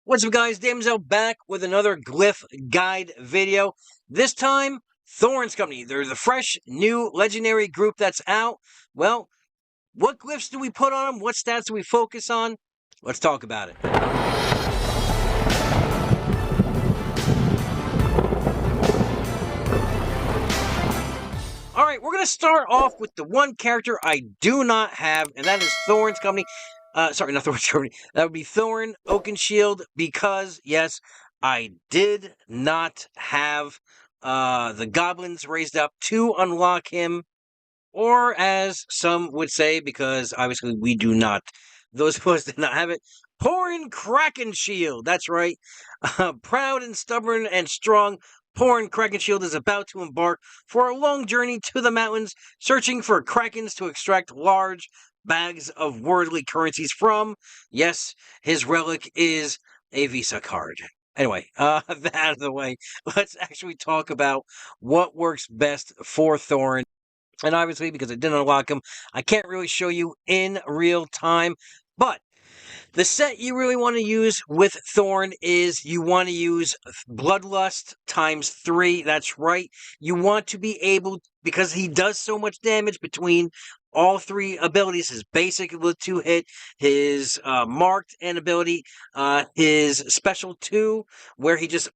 What's up, guys? Daemonxel back with another Glyph guide video. This time, Thorne's Company. They're the fresh, new, legendary group that's out. Well, what glyphs do we put on them? What stats do we focus on? Let's talk about it. Alright, we're going to start off with the one character I do not have, and that is Thorne's Company. Sorry, not Thorne's Company. That would be Thorne Oaken Shield, because, yes, I did not have the Goblins raised up to unlock him, or as some would say, because obviously we do not. Those of us did not have it. Thorin Oaken Shield. That's right. Proud and stubborn and strong, Thorne Oaken Shield is about to embark for a long journey to the mountains, searching for krakens to extract large bags of worldly currencies from. Yes, his relic is a Visa card. Anyway, that out of the way, let's actually talk about what works best for Thorne. And obviously, because I didn't unlock him, I can't really show you in real time. But the set you really want to use with Thorne is you want to use Bloodlust times 3. That's right. You want to be able, because he does so much damage between all 3 abilities, his basic with 2 hit, his marked and ability, his special 2, where he just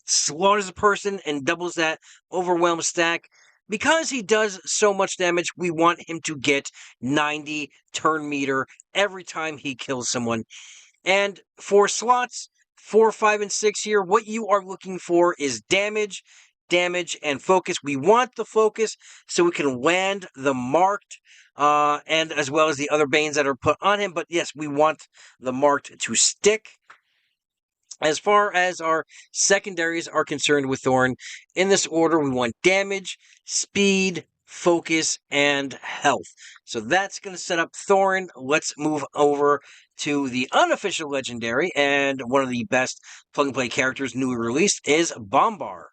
slaughters a person and doubles that overwhelm stack. Because he does so much damage, we want him to get 90 turn meter every time he kills someone. And for slots 4, 5, and 6 here, what you are looking for is damage, and focus. We want the focus so we can land the marked, and as well as the other banes that are put on him. But yes, we want the marked to stick. As far as our secondaries are concerned with Thorne, in this order, we want damage, speed, focus, and health. So that's going to set up Thorne. Let's move over to the unofficial legendary, and one of the best plug-and-play characters newly released is Bombar.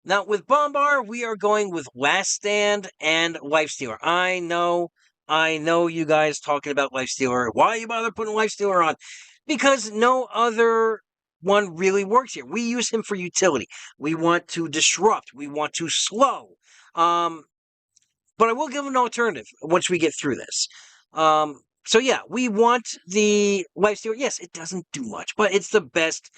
Now, with Bombar, we are going with Last Stand and Lifestealer. I know you guys talking about Lifestealer. Why you bother putting Lifestealer on? Because no other one really works here. We use him for utility. We want to disrupt. We want to slow. But I will give an alternative once we get through this. So yeah, we want the Lifestealer. Yes, it doesn't do much, but it's the best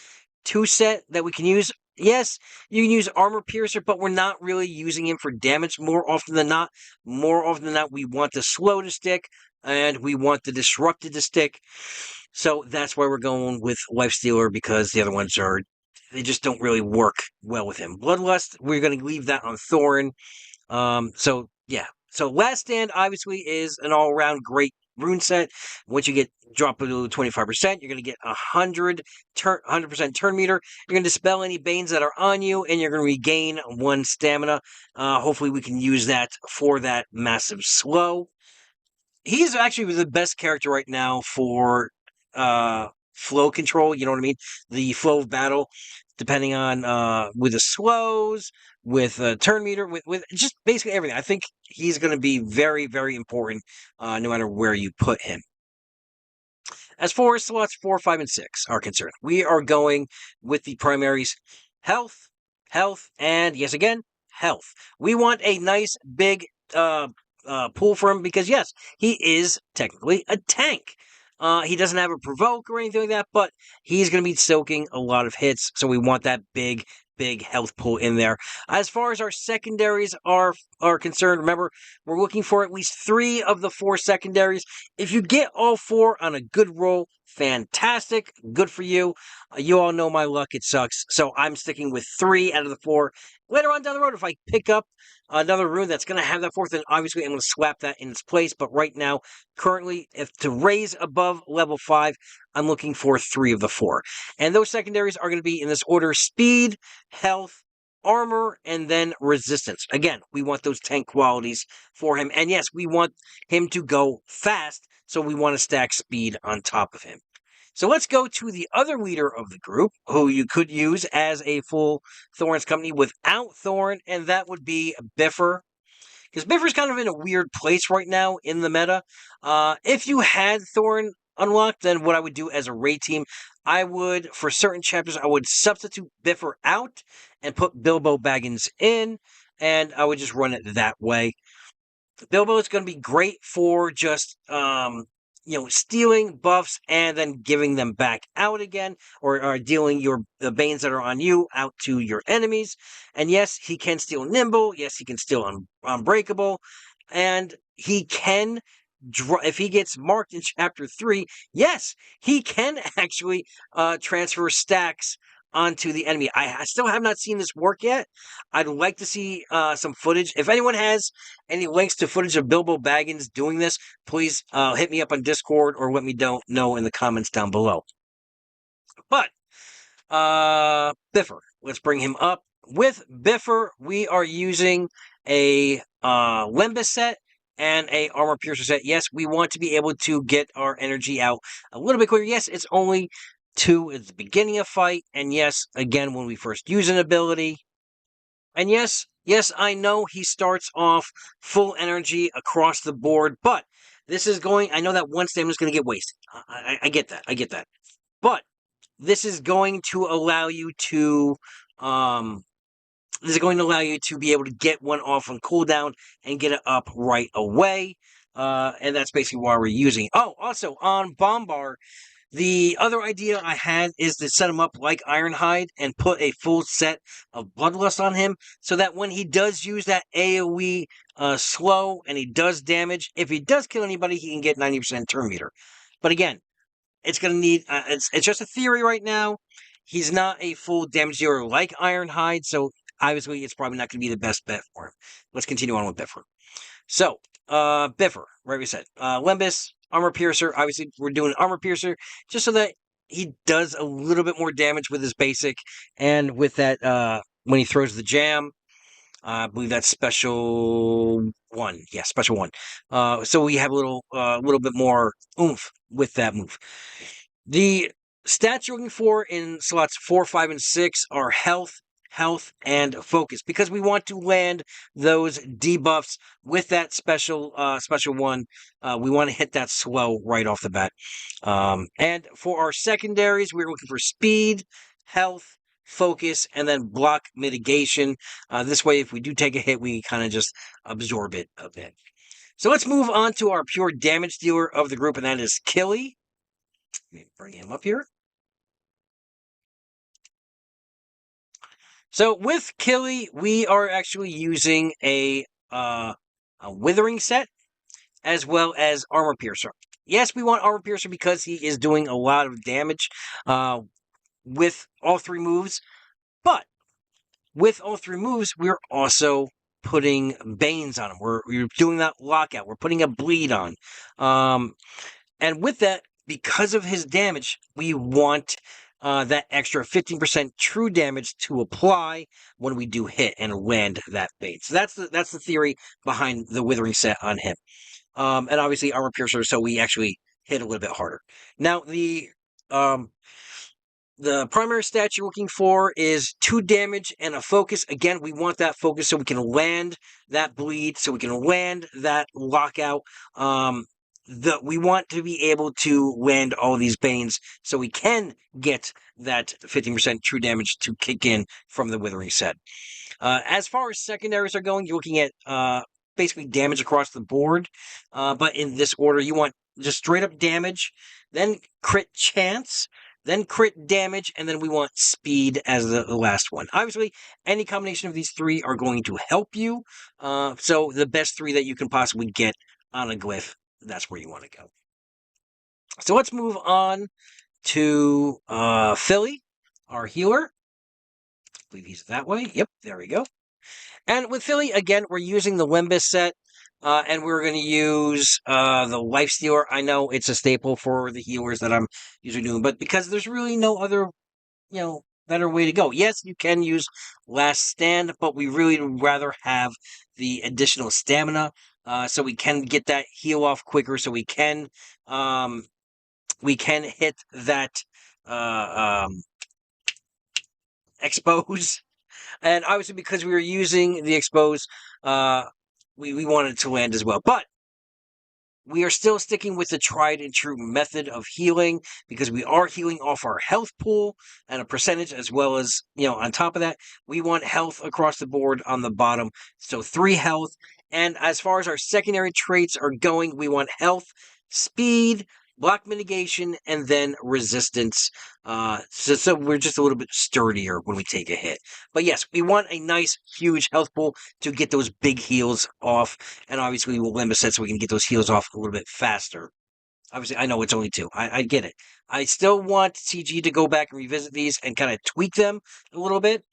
2 set that we can use. Yes, you can use Armor Piercer, but we're not really using him for damage more often than not. More often than not, we want the slow to stick, and we want the disrupted to stick. So that's why we're going with Lifestealer, because the other ones they just don't really work well with him. Bloodlust, we're going to leave that on Thorin. So yeah. So Last Stand obviously is an all-around great rune set. Once you drop it to 25%, you're going to get 100% turn meter. You're going to dispel any banes that are on you, and you're going to regain 1 stamina. Hopefully we can use that for that massive slow. He's actually the best character right now for flow control, you know what I mean? The flow of battle, depending on with the slows, with turn meter, with just basically everything. I think he's going to be very, very important no matter where you put him. As far as slots 4, 5, and 6 are concerned, we are going with the primaries health, and yes, again, health. We want a nice big pool for him because, yes, he is technically a tank. He doesn't have a provoke or anything like that, but he's going to be soaking a lot of hits, so we want that big health pool in there. As far as our secondaries are concerned, remember, we're looking for at least 3 of the 4 secondaries. If you get all 4 on a good roll, fantastic, good for you. You all know my luck, it sucks, so I'm sticking with 3 out of the 4. Later on down the road, if I pick up another rune that's going to have that 4th, then obviously I'm going to slap that in its place. But right now, currently, if to raise above level 5, I'm looking for 3 of the 4. And those secondaries are going to be in this order: speed, health, armor, and then resistance. Again, we want those tank qualities for him. And yes, we want him to go fast, so we want to stack speed on top of him. So let's go to the other leader of the group, who you could use as a full Thorne's Company without Thorne, and that would be Biffer. Because Biffer's kind of in a weird place right now in the meta. If you had Thorne unlocked, then what I would do as a raid team, I would, for certain chapters, I would substitute Biffer out and put Bilbo Baggins in, and I would just run it that way. Bilbo is going to be great for just, stealing buffs and then giving them back out again, or dealing the Banes that are on you out to your enemies. And yes, he can steal Nimble. Yes, he can steal Unbreakable. And he can, if he gets marked in Chapter 3, yes, he can actually transfer stacks onto the enemy. I still have not seen this work yet. I'd like to see some footage. If anyone has any links to footage of Bilbo Baggins doing this, please hit me up on Discord or let me know in the comments down below. But Biffer, let's bring him up. With Biffer, we are using a Lembas set and a Armor Piercer set. Yes, we want to be able to get our energy out a little bit quicker. Yes, it's only 2 at the beginning of fight, and yes, again, when we first use an ability. And yes, I know he starts off full energy across the board, but I know that one stamina is going to get wasted. I get that. But this is going to allow you to, be able to get one off on cooldown and get it up right away. And that's basically why we're using it. Oh, also on Bombar, the other idea I had is to set him up like Ironhide and put a full set of Bloodlust on him, so that when he does use that AoE slow and he does damage, if he does kill anybody, he can get 90% turn meter. But again, it's going to need, it's just a theory right now. He's not a full damage dealer like Ironhide, so obviously it's probably not going to be the best bet for him. Let's continue on with Biffer. So, Biffer, right, we said. Lembas, Armor Piercer. Obviously, we're doing Armor Piercer just so that he does a little bit more damage with his basic. And with that, when he throws the jam, I believe that's special 1. Yeah, special 1. So we have a little bit more oomph with that move. The stats you're looking for in slots 4, 5, and 6 are health, and focus, because we want to land those debuffs with that special 1. We want to hit that slow right off the bat. And for our secondaries, we're looking for speed, health, focus, and then block mitigation. This way, if we do take a hit, we kind of just absorb it a bit. So let's move on to our pure damage dealer of the group, and that is Killy. Let me bring him up here. So with Killy, we are actually using a Withering set as well as Armor Piercer. Yes, we want Armor Piercer because he is doing a lot of damage with all 3 moves. But with all 3 moves, we're also putting Banes on him. We're doing that lockout. We're putting a bleed on. And with that, because of his damage, we want that extra 15% true damage to apply when we do hit and land that bait. So that's the theory behind the Withering set on him. And obviously Armor Piercer, so we actually hit a little bit harder. Now the primary stat you're looking for is 2 damage and a focus. Again, we want that focus so we can land that bleed, so we can land that lockout. We want to be able to land all these Banes so we can get that 15% true damage to kick in from the Withering set. As far as secondaries are going, you're looking at basically damage across the board. But in this order, you want just straight up damage, then crit chance, then crit damage, and then we want speed as the last one. Obviously, any combination of these 3 are going to help you. So the best 3 that you can possibly get on a glyph, that's where you want to go. So let's move on to Philly, our healer. I believe he's that way. Yep, there we go. And with Philly, again, we're using the Lembas set, and we're going to use the Lifestealer. I know it's a staple for the healers that I'm usually doing, but because there's really no other, better way to go. Yes, you can use Last Stand, but we really would rather have the additional stamina, so we can get that heal off quicker, so we can hit that expose. And obviously, because we were using the expose, we wanted to land as well. But we are still sticking with the tried and true method of healing because we are healing off our health pool and a percentage, as well as, on top of that, we want health across the board on the bottom. So 3 health. And as far as our secondary traits are going, we want health, speed, block mitigation, and then resistance. So we're just a little bit sturdier when we take a hit. But yes, we want a nice, huge health pool to get those big heals off. And obviously, we'll limit it so we can get those heals off a little bit faster. Obviously, I know it's only 2. I get it. I still want TG to go back and revisit these and kind of tweak them a little bit.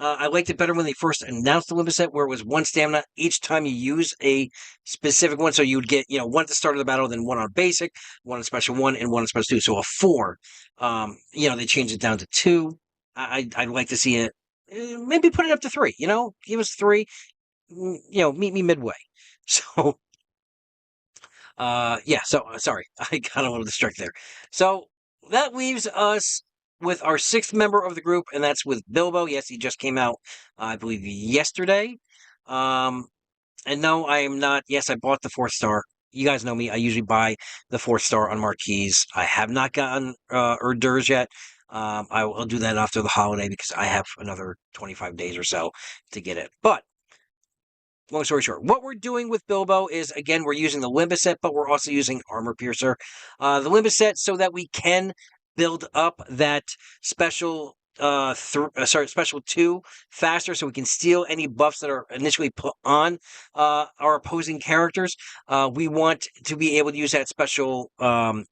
I liked it better when they first announced the limit set, where it was 1 stamina each time you use a specific one. So you would get, 1 at the start of the battle, then 1 on basic, 1 on special 1, and 1 on special 2. So a 4. They changed it down to 2. I'd like to see it, maybe put it up to 3. Give us 3. Meet me midway. So. So sorry, I got a little distracted there. So that leaves us with our 6th member of the group, and that's with Bilbo. Yes, he just came out, I believe, yesterday. And no, I am not. Yes, I bought the 4th star. You guys know me. I usually buy the 4th star on marquees. I have not gotten hors d'oeuvres yet. I'll do that after the holiday because I have another 25 days or so to get it. But long story short, what we're doing with Bilbo is, again, we're using the Limbus set, but we're also using Armor Piercer. The Limbus set so that we can build up that special special 2 faster, so we can steal any buffs that are initially put on our opposing characters. We want to be able to use that special 1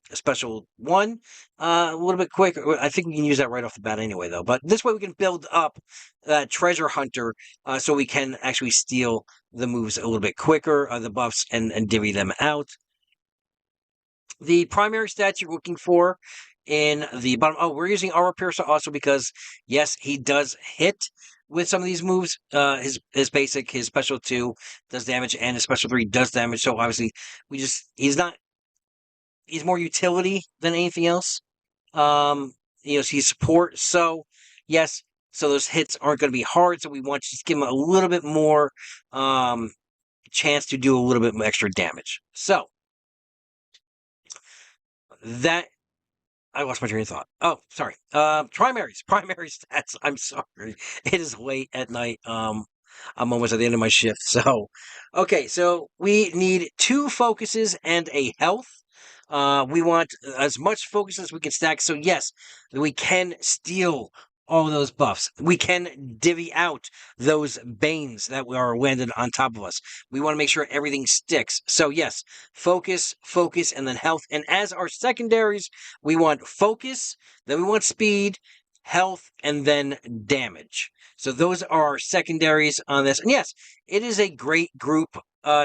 a little bit quicker. I think we can use that right off the bat anyway, though. But this way we can build up that treasure hunter so we can actually steal the moves a little bit quicker, the buffs, and divvy them out. The primary stats you're looking for in the bottom. Oh, we're using Armor Piercer also because, yes, he does hit with some of these moves. His basic, his special 2 does damage, and his special 3 does damage. So obviously, he's more utility than anything else. He's support. So yes, so those hits aren't going to be hard. So we want to just give him a little bit more chance to do a little bit extra damage. So that. I lost my train of thought. Oh, sorry. Primary stats. I'm sorry. It is late at night. I'm almost at the end of my shift. So, okay. So we need 2 focuses and a health. We want as much focus as we can stack. So yes, we can steal all those buffs. We can divvy out those banes that are landed on top of us. We want to make sure everything sticks. So yes, focus, and then health. And as our secondaries, we want focus, then we want speed, health, and then damage. So those are our secondaries on this. And yes, it is a great group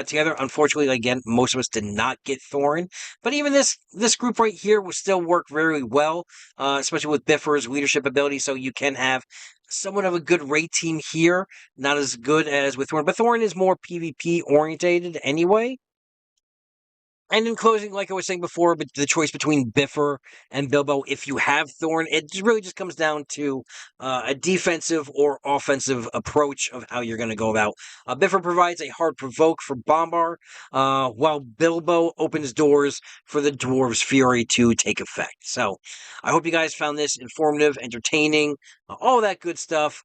together. Unfortunately, again, most of us did not get Thorin, but even this group right here will still work very well, especially with Biffer's leadership ability. So you can have somewhat of a good raid team here, not as good as with Thorin, but Thorin is more PvP orientated anyway. And in closing, like I was saying before, but the choice between Biffer and Bilbo, if you have Thorn, it really just comes down to a defensive or offensive approach of how you're going to go about. Biffer provides a hard provoke for Bombar, while Bilbo opens doors for the Dwarves' Fury to take effect. So I hope you guys found this informative, entertaining, all that good stuff.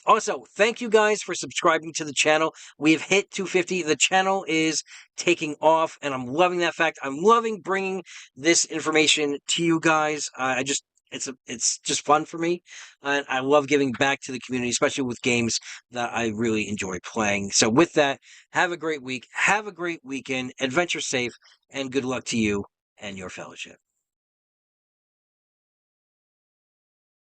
Also, thank you guys for subscribing to the channel. We've hit 250. The channel is taking off, and I'm loving that fact. I'm loving bringing this information to you guys. It's just fun for me, and I love giving back to the community, especially with games that I really enjoy playing. So with that, have a great week, have a great weekend, adventure safe, and good luck to you and your fellowship.